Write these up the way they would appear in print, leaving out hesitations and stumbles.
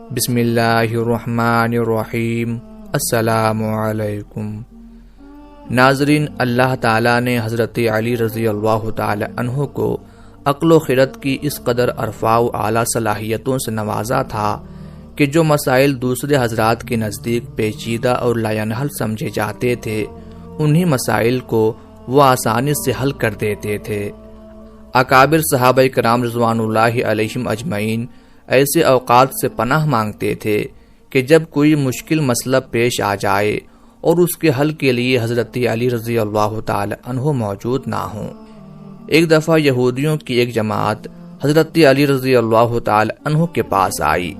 بسم اللہ الرحمن الرحیم۔ السلام علیکم۔ ناظرین، اللہ تعالیٰ نے حضرت علی رضی اللہ تعالی عنہ کو عقل و خرد کی اس قدر ارفع و اعلیٰ صلاحیتوں سے نوازا تھا کہ جو مسائل دوسرے حضرات کے نزدیک پیچیدہ اور لاینحل سمجھے جاتے تھے، انہی مسائل کو وہ آسانی سے حل کر دیتے تھے۔ اکابر صحابہ کرام رضوان اللہ علیہم اجمعین ایسے اوقات سے پناہ مانگتے تھے کہ جب کوئی مشکل مسئلہ پیش آ جائے اور اس کے حل کے لیے حضرت علی رضی اللہ تعالی عنہ موجود نہ ہوں۔ ایک دفعہ یہودیوں کی ایک جماعت حضرت علی رضی اللہ تعالی عنہ کے پاس آئی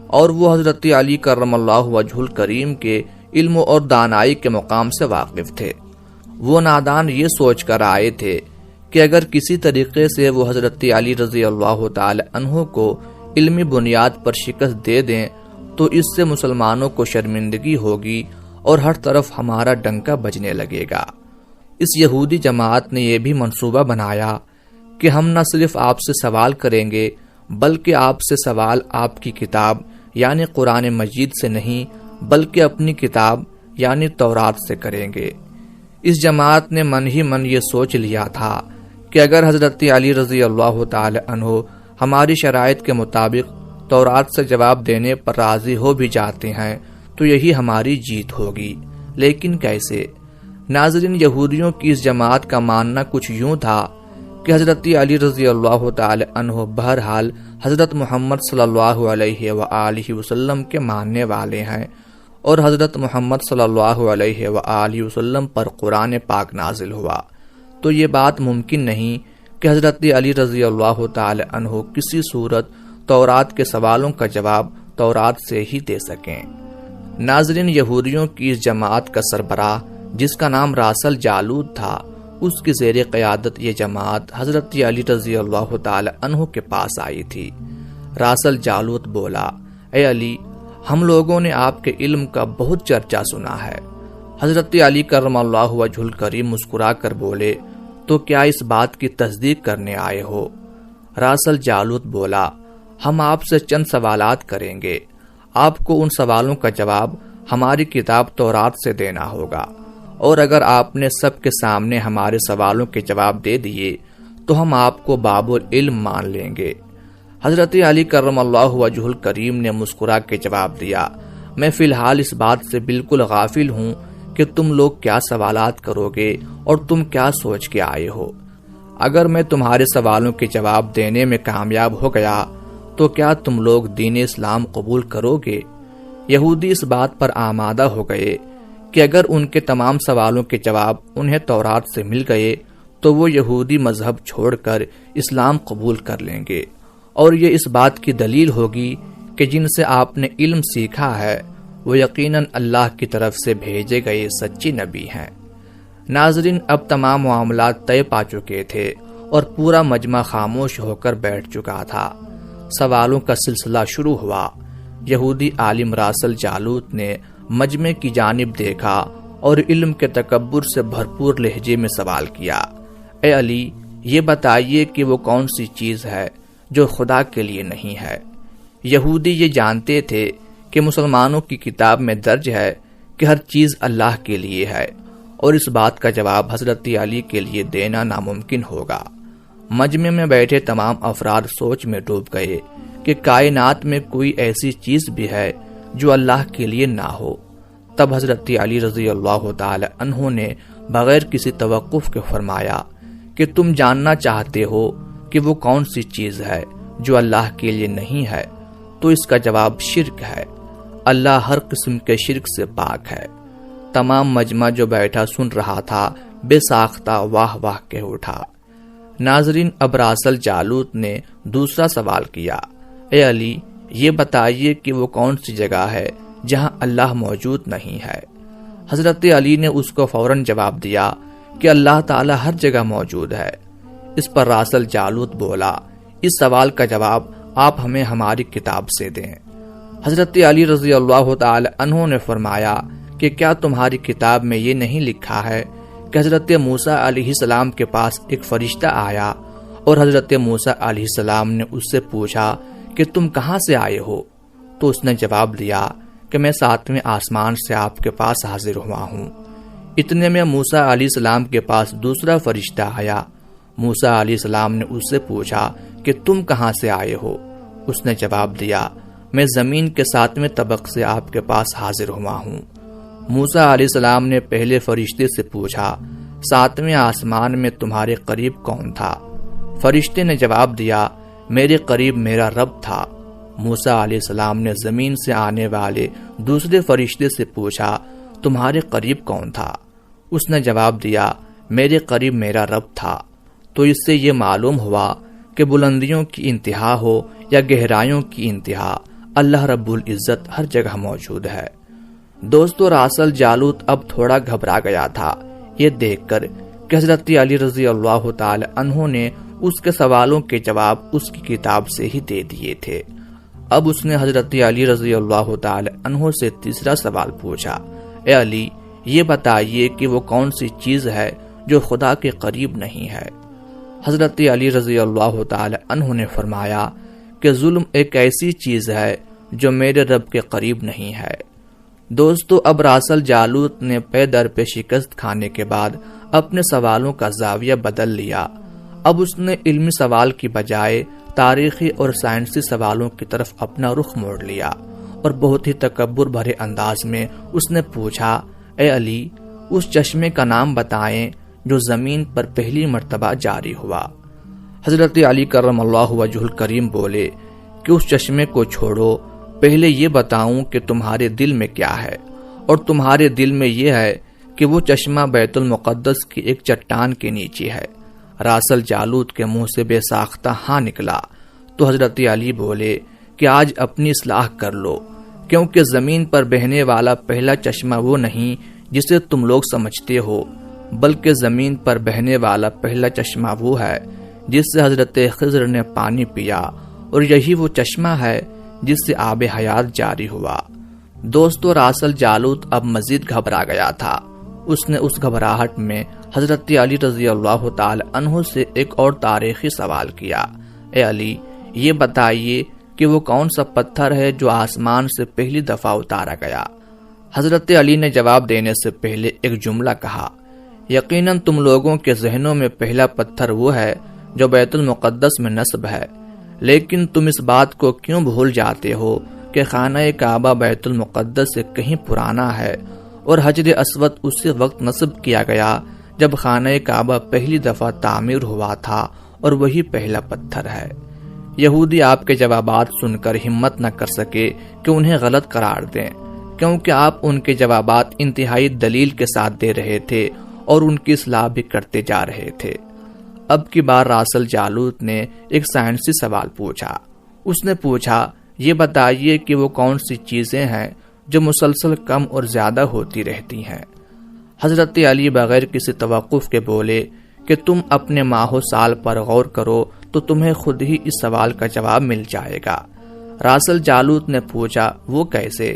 اور وہ حضرت علی کرم اللہ وجہ الکریم کے علم اور دانائی کے مقام سے واقف تھے۔ وہ نادان یہ سوچ کر آئے تھے کہ اگر کسی طریقے سے وہ حضرت علی رضی اللہ تعالی عنہ کو علمی بنیاد پر شکست دے دیں تو اس سے مسلمانوں کو شرمندگی ہوگی اور ہر طرف ہمارا ڈنکا بجنے لگے گا۔ اس یہودی جماعت نے یہ بھی منصوبہ بنایا کہ ہم نہ صرف آپ سے سوال کریں گے بلکہ آپ سے سوال آپ کی کتاب یعنی قرآن مجید سے نہیں بلکہ اپنی کتاب یعنی تورات سے کریں گے۔ اس جماعت نے من ہی من یہ سوچ لیا تھا کہ اگر حضرت علی رضی اللہ تعالی عنہ ہماری شرائط کے مطابق تورات سے جواب دینے پر راضی ہو بھی جاتے ہیں تو یہی ہماری جیت ہوگی، لیکن کیسے؟ ناظرین، یہودیوں کی اس جماعت کا ماننا کچھ یوں تھا کہ حضرت علی رضی اللہ تعالی عنہ بہرحال حضرت محمد صلی اللہ علیہ وآلہ وسلم کے ماننے والے ہیں اور حضرت محمد صلی اللہ علیہ وآلہ وسلم پر قرآن پاک نازل ہوا، تو یہ بات ممکن نہیں کہ حضرت علی رضی اللہ تعالی عنہ کسی صورت تورات کے سوالوں کا جواب تورات سے ہی دے سکیں۔ ناظرین، یہودیوں کی اس جماعت کا سربراہ جس کا نام راسل جالوت تھا، اس کی زیر قیادت یہ جماعت حضرت علی رضی اللہ تعالی عنہ کے پاس آئی تھی۔ راسل جالوت بولا، اے علی، ہم لوگوں نے آپ کے علم کا بہت چرچا سنا ہے۔ حضرت علی کرم اللہ وجہ الکریم مسکرا کر بولے، تو کیا اس بات کی تصدیق کرنے آئے ہو؟ راسل جالوت بولا، ہم آپ سے چند سوالات کریں گے، آپ کو ان سوالوں کا جواب ہماری کتاب تورات سے دینا ہوگا، اور اگر آپ نے سب کے سامنے ہمارے سوالوں کے جواب دے دیے تو ہم آپ کو باب العلم مان لیں گے۔ حضرت علی کرم اللہ وجہ الکریم نے مسکرا کے جواب دیا، میں فی الحال اس بات سے بالکل غافل ہوں کہ تم لوگ کیا سوالات کرو گے اور تم کیا سوچ کے آئے ہو۔ اگر میں تمہارے سوالوں کے جواب دینے میں کامیاب ہو گیا تو کیا تم لوگ دین اسلام قبول کرو گے؟ یہودی اس بات پر آمادہ ہو گئے کہ اگر ان کے تمام سوالوں کے جواب انہیں تورات سے مل گئے تو وہ یہودی مذہب چھوڑ کر اسلام قبول کر لیں گے، اور یہ اس بات کی دلیل ہوگی کہ جن سے آپ نے علم سیکھا ہے وہ یقیناً اللہ کی طرف سے بھیجے گئے سچی نبی ہیں۔ ناظرین، اب تمام معاملات طے پا چکے تھے اور پورا مجمع خاموش ہو کر بیٹھ چکا تھا۔ سوالوں کا سلسلہ شروع ہوا۔ یہودی عالم راسل جالوت نے مجمع کی جانب دیکھا اور علم کے تکبر سے بھرپور لہجے میں سوال کیا، اے علی، یہ بتائیے کہ وہ کون سی چیز ہے جو خدا کے لیے نہیں ہے؟ یہودی یہ جانتے تھے کہ مسلمانوں کی کتاب میں درج ہے کہ ہر چیز اللہ کے لیے ہے، اور اس بات کا جواب حضرت علی کے لیے دینا ناممکن ہوگا۔ مجمع میں بیٹھے تمام افراد سوچ میں ڈوب گئے کہ کائنات میں کوئی ایسی چیز بھی ہے جو اللہ کے لیے نہ ہو۔ تب حضرت علی رضی اللہ تعالی عنہ نے بغیر کسی توقف کے فرمایا کہ تم جاننا چاہتے ہو کہ وہ کون سی چیز ہے جو اللہ کے لیے نہیں ہے، تو اس کا جواب شرک ہے۔ اللہ ہر قسم کے شرک سے پاک ہے۔ تمام مجمع جو بیٹھا سن رہا تھا بے ساختہ واہ واہ کہہ اٹھا۔ ناظرین، اب راسل جالوت نے دوسرا سوال کیا، اے علی، یہ بتائیے کہ وہ کون سی جگہ ہے جہاں اللہ موجود نہیں ہے؟ حضرت علی نے اس کو فوراً جواب دیا کہ اللہ تعالی ہر جگہ موجود ہے۔ اس پر راسل جالوت بولا، اس سوال کا جواب آپ ہمیں ہماری کتاب سے دیں۔ حضرت علی رضی اللہ تعالی عنہ نے فرمایا کہ کیا تمہاری کتاب میں یہ نہیں لکھا ہے کہ حضرت موسیٰ علیہ السلام کے پاس ایک فرشتہ آیا اور حضرت موسیٰ علیہ السلام نے اس سے پوچھا کہ تم کہاں سے آئے ہو؟ تو اس نے جواب دیا کہ میں 7ویں آسمان سے آپ کے پاس حاضر ہوا ہوں۔ اتنے میں موسیٰ علیہ السلام کے پاس دوسرا فرشتہ آیا۔ موسیٰ علیہ السلام نے اس سے پوچھا کہ تم کہاں سے آئے ہو؟ اس نے جواب دیا میں زمین کے 7ویں طبق سے آپ کے پاس حاضر ہوا ہوں۔ موسیٰ علیہ السلام نے پہلے فرشتے سے پوچھا 7ویں آسمان میں تمہارے قریب کون تھا؟ فرشتے نے جواب دیا میرے قریب میرا رب تھا۔ موسیٰ علیہ السلام نے زمین سے آنے والے دوسرے فرشتے سے پوچھا تمہارے قریب کون تھا؟ اس نے جواب دیا میرے قریب میرا رب تھا۔ تو اس سے یہ معلوم ہوا کہ بلندیوں کی انتہا ہو یا گہرائیوں کی انتہا، اللہ رب العزت ہر جگہ موجود ہے۔ دوستو، راسل جالوت اب تھوڑا گھبرا گیا تھا یہ دیکھ کر کہ حضرت علی رضی اللہ تعالی عنہ نے اس کے سوالوں کے جواب اس کی کتاب سے ہی دے دیے تھے۔ اب اس نے حضرت علی رضی اللہ تعالی عنہ سے تیسرا سوال پوچھا، اے علی، یہ بتائیے کہ وہ کون سی چیز ہے جو خدا کے قریب نہیں ہے؟ حضرت علی رضی اللہ تعالی عنہ نے فرمایا کہ ظلم ایک ایسی چیز ہے جو میرے رب کے قریب نہیں ہے۔ دوستو، اب راسل جالوت نے پے در پہ شکست کھانے کے بعد اپنے سوالوں کا زاویہ بدل لیا۔ اب اس نے علمی سوال کی بجائے تاریخی اور سائنسی سوالوں کی طرف اپنا رخ موڑ لیا اور بہت ہی تکبر بھرے انداز میں اس نے پوچھا، اے علی، اس چشمے کا نام بتائیں جو زمین پر پہلی مرتبہ جاری ہوا۔ حضرت علی کرم اللہ وجہ الکریم بولے کہ اس چشمے کو چھوڑو، پہلے یہ بتاؤں کہ تمہارے دل میں کیا ہے، اور تمہارے دل میں یہ ہے کہ وہ چشمہ بیت المقدس کی ایک چٹان کے نیچے ہے۔ راسل جالوت کے منہ سے بے ساختہ ہاں نکلا تو حضرت علی بولے کہ آج اپنی اصلاح کر لو، کیونکہ زمین پر بہنے والا پہلا چشمہ وہ نہیں جسے تم لوگ سمجھتے ہو، بلکہ زمین پر بہنے والا پہلا چشمہ وہ ہے جس سے حضرت خضر نے پانی پیا، اور یہی وہ چشمہ ہے جس سے آب حیات جاری ہوا۔ دوستو، راسل جالوت اب مزید گھبرا گیا تھا۔ اس نے اس گھبراہٹ میں حضرت علی رضی اللہ تعالی عنہ سے ایک اور تاریخی سوال کیا، اے علی، یہ بتائیے کہ وہ کون سا پتھر ہے جو آسمان سے پہلی دفعہ اتارا گیا؟ حضرت علی نے جواب دینے سے پہلے ایک جملہ کہا، یقیناً تم لوگوں کے ذہنوں میں پہلا پتھر وہ ہے جو بیت المقدس میں نصب ہے، لیکن تم اس بات کو کیوں بھول جاتے ہو کہ خانہ کعبہ بیت المقدس سے کہیں پرانا ہے، اور حجر اسود اسی وقت نصب کیا گیا جب خانہ کعبہ پہلی دفعہ تعمیر ہوا تھا، اور وہی پہلا پتھر ہے۔ یہودی آپ کے جوابات سن کر ہمت نہ کر سکے کہ انہیں غلط قرار دیں، کیونکہ آپ ان کے جوابات انتہائی دلیل کے ساتھ دے رہے تھے اور ان کی اصلاح بھی کرتے جا رہے تھے۔ اب کی بار راسل جالوت نے ایک سائنسی سوال پوچھا۔ اس نے پوچھا، یہ بتائیے کہ وہ کون سی چیزیں ہیں جو مسلسل کم اور زیادہ ہوتی رہتی ہیں؟ حضرت علی بغیر کسی توقف کے بولے کہ تم اپنے ماہ و سال پر غور کرو تو تمہیں خود ہی اس سوال کا جواب مل جائے گا۔ راسل جالوت نے پوچھا، وہ کیسے؟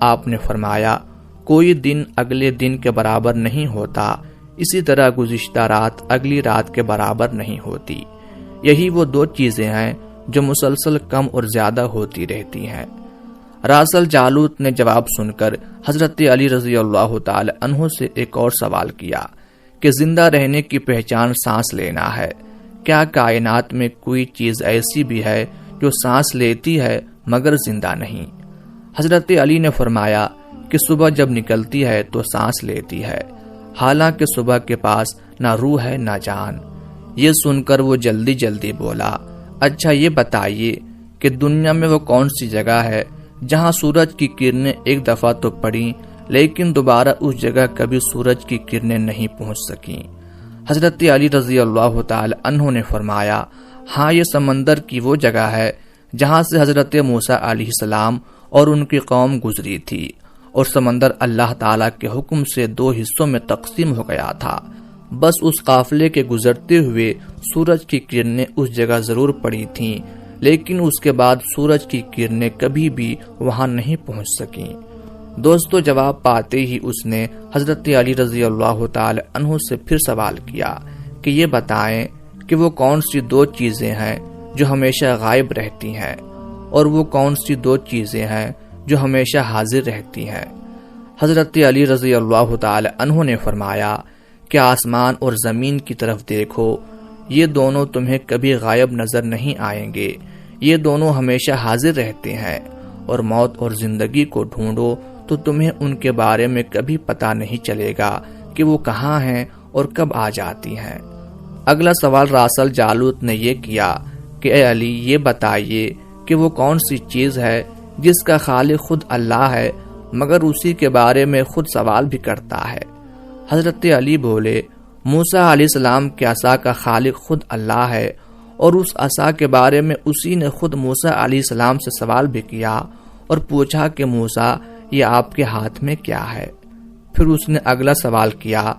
آپ نے فرمایا، کوئی دن اگلے دن کے برابر نہیں ہوتا، اسی طرح گزشتہ رات اگلی رات کے برابر نہیں ہوتی۔ یہی وہ دو چیزیں ہیں جو مسلسل کم اور زیادہ ہوتی رہتی ہیں۔ راسل جالوت نے جواب سن کر حضرت علی رضی اللہ تعالی عنہ سے ایک اور سوال کیا کہ زندہ رہنے کی پہچان سانس لینا ہے، کیا کائنات میں کوئی چیز ایسی بھی ہے جو سانس لیتی ہے مگر زندہ نہیں؟ حضرت علی نے فرمایا کہ صبح جب نکلتی ہے تو سانس لیتی ہے، حالانکہ صبح کے پاس نہ روح ہے نہ جان۔ یہ سن کر وہ جلدی جلدی بولا، اچھا یہ بتائیے کہ دنیا میں وہ کون سی جگہ ہے جہاں سورج کی کرنیں ایک دفعہ تو پڑیں لیکن دوبارہ اس جگہ کبھی سورج کی کرنیں نہیں پہنچ سکیں؟ حضرت علی رضی اللہ تعالی عنہ نے فرمایا، ہاں، یہ سمندر کی وہ جگہ ہے جہاں سے حضرت موسیٰ علیہ السلام اور ان کی قوم گزری تھی، اور سمندر اللہ تعالیٰ کے حکم سے دو حصوں میں تقسیم ہو گیا تھا۔ بس اس قافلے کے گزرتے ہوئے سورج کی کرنیں اس جگہ ضرور پڑی تھیں، لیکن اس کے بعد سورج کی کرنیں کبھی بھی وہاں نہیں پہنچ سکیں۔ دوستو، جواب پاتے ہی اس نے حضرت علی رضی اللہ تعالی عنہ سے پھر سوال کیا کہ یہ بتائیں کہ وہ کون سی دو چیزیں ہیں جو ہمیشہ غائب رہتی ہیں، اور وہ کون سی دو چیزیں ہیں جو ہمیشہ حاضر رہتی ہیں؟ حضرت علی رضی اللہ تعالی عنہ نے فرمایا کہ آسمان اور زمین کی طرف دیکھو، یہ دونوں تمہیں کبھی غائب نظر نہیں آئیں گے، یہ دونوں ہمیشہ حاضر رہتے ہیں، اور موت اور زندگی کو ڈھونڈو تو تمہیں ان کے بارے میں کبھی پتہ نہیں چلے گا کہ وہ کہاں ہیں اور کب آ جاتی ہیں۔ اگلا سوال راسل جالوت نے یہ کیا کہ اے علی، یہ بتائیے کہ وہ کون سی چیز ہے جس کا خالق خود اللہ ہے مگر اسی کے بارے میں خود سوال بھی کرتا ہے؟ حضرت علی بولے، موسیٰ علیہ السلام کے عصا کا خالق خود اللہ ہے، اور اس عصا کے بارے میں اسی نے خود موسیٰ علیہ السلام سے سوال بھی کیا اور پوچھا کہ موسیٰ، یہ آپ کے ہاتھ میں کیا ہے؟ پھر اس نے اگلا سوال کیا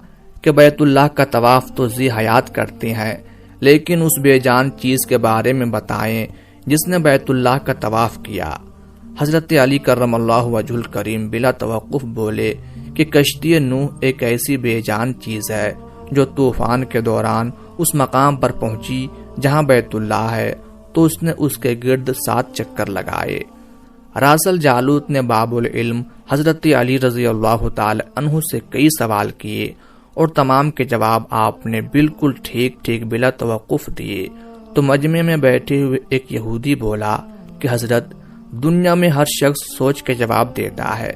کہ بیت اللہ کا طواف تو ذی حیات کرتے ہیں، لیکن اس بے جان چیز کے بارے میں بتائیں جس نے بیت اللہ کا طواف کیا۔ حضرت علی کرم اللہ وجہ الکریم بلا توقف بولے کہ کشتی نوح ایک ایسی بے جان چیز ہے جو طوفان کے دوران اس مقام پر پہنچی جہاں بیت اللہ ہے، تو اس نے اس کے گرد 7 چکر لگائے۔ راسل جالوت نے باب العلم حضرت علی رضی اللہ تعالی عنہ سے کئی سوال کیے اور تمام کے جواب آپ نے بالکل ٹھیک بلا توقف دیے، تو مجمع میں بیٹھے ہوئے ایک یہودی بولا کہ حضرت، دنیا میں ہر شخص سوچ کے جواب دیتا ہے،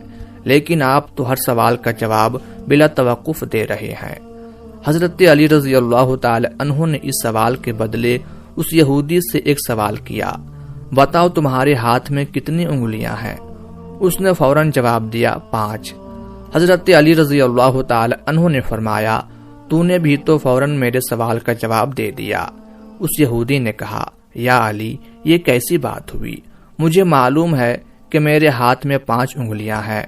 لیکن آپ تو ہر سوال کا جواب بلا توقف دے رہے ہیں۔ حضرت علی رضی اللہ تعالی عنہ نے اس سوال کے بدلے اس یہودی سے ایک سوال کیا، بتاؤ تمہارے ہاتھ میں کتنی انگلیاں ہیں؟ اس نے فوراً جواب دیا 5۔ حضرت علی رضی اللہ تعالی عنہ نے فرمایا، تو نے بھی تو فوراً میرے سوال کا جواب دے دیا۔ اس یہودی نے کہا، یا علی، یہ کیسی بات ہوئی؟ مجھے معلوم ہے کہ میرے ہاتھ میں 5 انگلیاں ہیں۔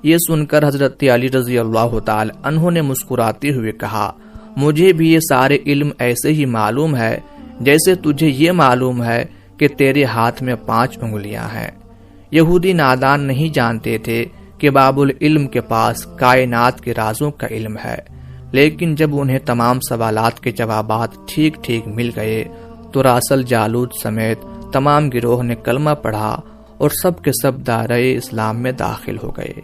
یہ سن کر حضرت علی رضی اللہ تعالی عنہ نے مسکراتے ہوئے کہا، مجھے بھی یہ سارے علم ایسے ہی معلوم ہے جیسے تجھے یہ معلوم ہے کہ تیرے ہاتھ میں 5 انگلیاں ہیں۔ یہودی نادان نہیں جانتے تھے کہ باب العلم کے پاس کائنات کے رازوں کا علم ہے، لیکن جب انہیں تمام سوالات کے جوابات ٹھیک مل گئے تو راسل جالوت سمیت تمام گروہ نے کلمہ پڑھا اور سب کے سب دائرۂ اسلام میں داخل ہو گئے۔